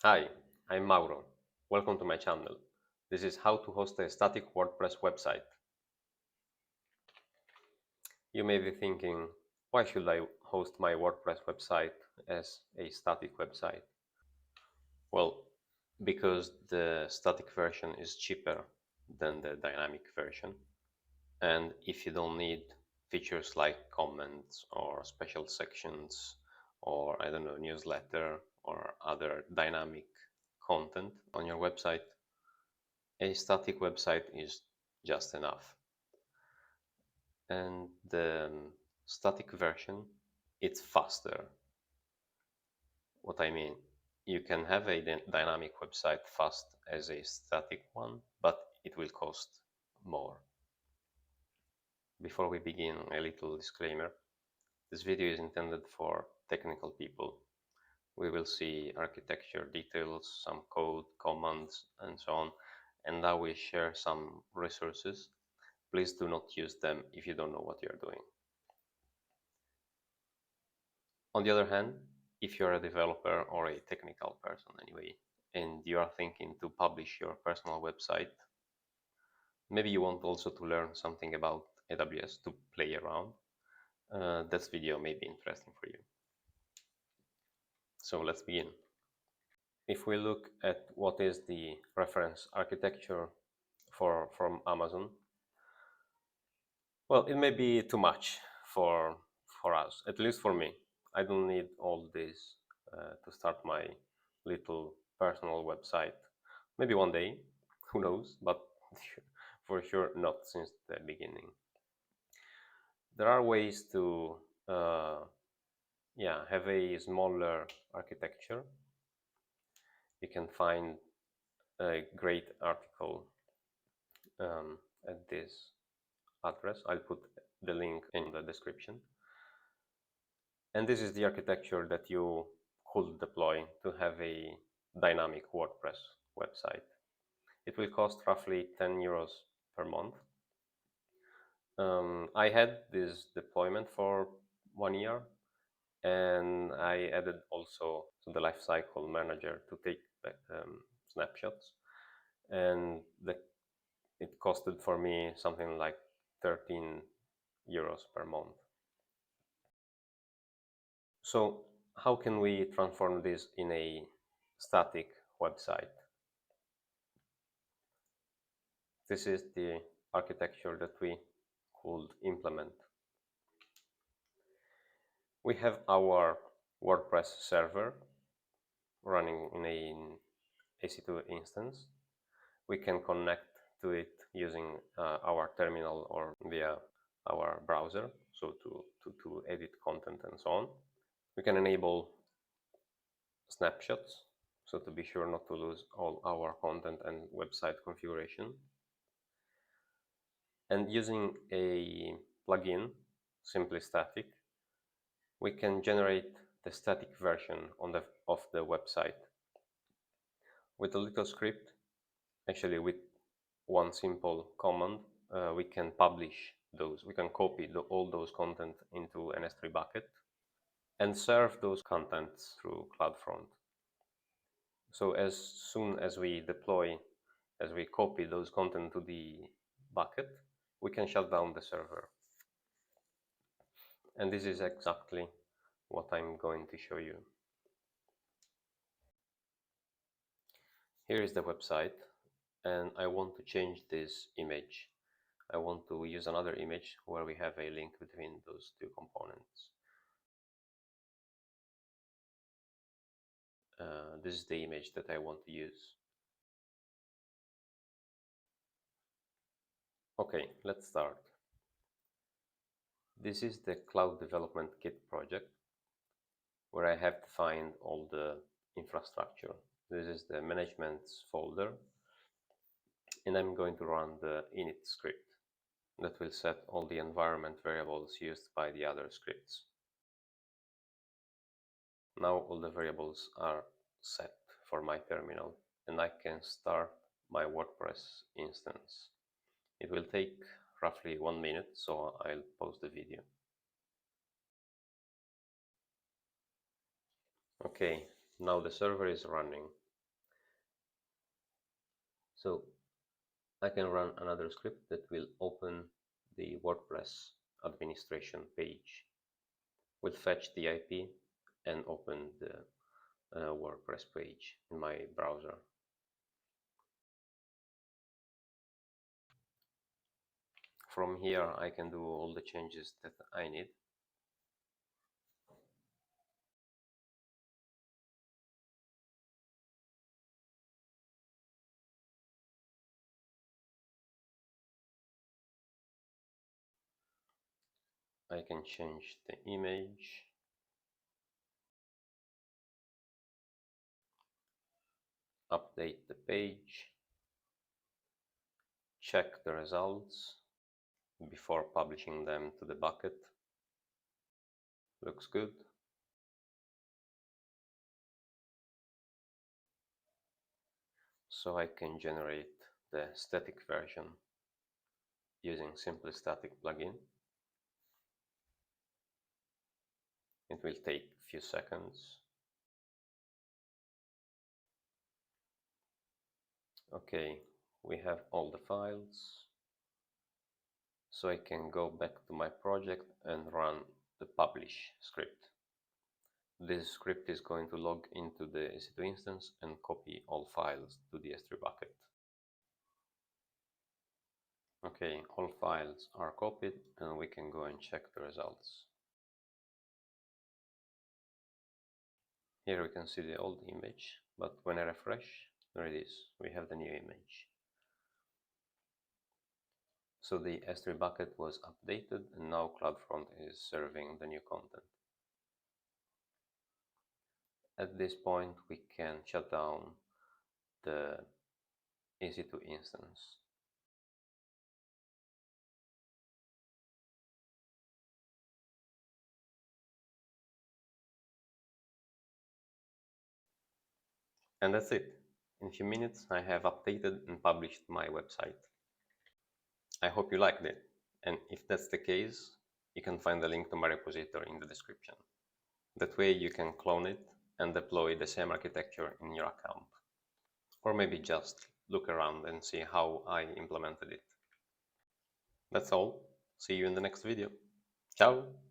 Hi, I'm Mauro. Welcome to my channel. This is how to host a static WordPress website. You may be thinking, why should I host my WordPress website as a static website? Well, because the static version is cheaper than the dynamic version. And if you don't need features like comments or special sections or, I don't know, newsletter or other dynamic content on your website, a static website is just enough. And the static version, it's faster. What I mean, you can have a dynamic website fast as a static one, but it will cost more. Before we begin, a little disclaimer. This video is intended for technical people. We will see architecture details, some code, commands, and so on, and I will share some resources. Please do not use them if you don't know what you're doing. On the other hand, if you're a developer or a technical person anyway, and you are thinking to publish your personal website, maybe you want also to learn something about AWS to play around, this video may be interesting for you. So let's begin. If we look at what is the reference architecture from Amazon, well, it may be too much for us, at least for me. I don't need all this to start my little personal website. Maybe one day, who knows, but for sure not since the beginning. There are ways to have a smaller architecture. You can find a great article at this address. I'll put the link in the description. And this is the architecture that you could deploy to have a dynamic WordPress website. It will cost roughly 10 euros per month. I had this deployment for 1 year, and I added also the lifecycle manager to take snapshots, and it costed for me something like 13 euros per month. So how can we transform this in a static website? This is the architecture that we could implement. We have our WordPress server running in an EC2 instance. We can connect to it using our terminal or via our browser, so to edit content and so on. We can enable snapshots, so to be sure not to lose all our content and website configuration. And using a plugin, Simply Static, we can generate the static version of the website. With a little script, actually with one simple command, we can publish those. We can copy all those content into an S3 bucket and serve those contents through CloudFront. So as soon as we deploy, as we copy those content to the bucket, we can shut down the server. And this is exactly what I'm going to show you. Here is the website, and I want to change this image. I want to use another image where we have a link between those two components. This is the image that I want to use. Okay, let's start. This is the Cloud Development Kit project, where I have to find all the infrastructure. This is the managements folder, and I'm going to run the init script that will set all the environment variables used by the other scripts. Now all the variables are set for my terminal, and I can start my WordPress instance. It will take roughly 1 minute, so I'll pause the video. Okay, now the server is running. So I can run another script that will open the WordPress administration page. We'll fetch the IP and open the WordPress page in my browser. From here I can do all the changes that I need. I can change the image, update the page, check the results before publishing them to the bucket. Looks good. So I can generate the static version using Simply Static plugin. It will take a few seconds. Okay, we have all the files. So I can go back to my project and run the publish script. This script is going to log into the EC2 instance and copy all files to the S3 bucket. Okay, all files are copied and we can go and check the results. Here we can see the old image, but when I refresh, there it is, we have the new image. So the S3 bucket was updated and now CloudFront is serving the new content. At this point we can shut down the EC2 instance. And that's it. In a few minutes I have updated and published my website. I hope you liked it, and if that's the case, you can find the link to my repository in the description. That way you can clone it and deploy the same architecture in your account. Or maybe just look around and see how I implemented it. That's all. See you in the next video. Ciao!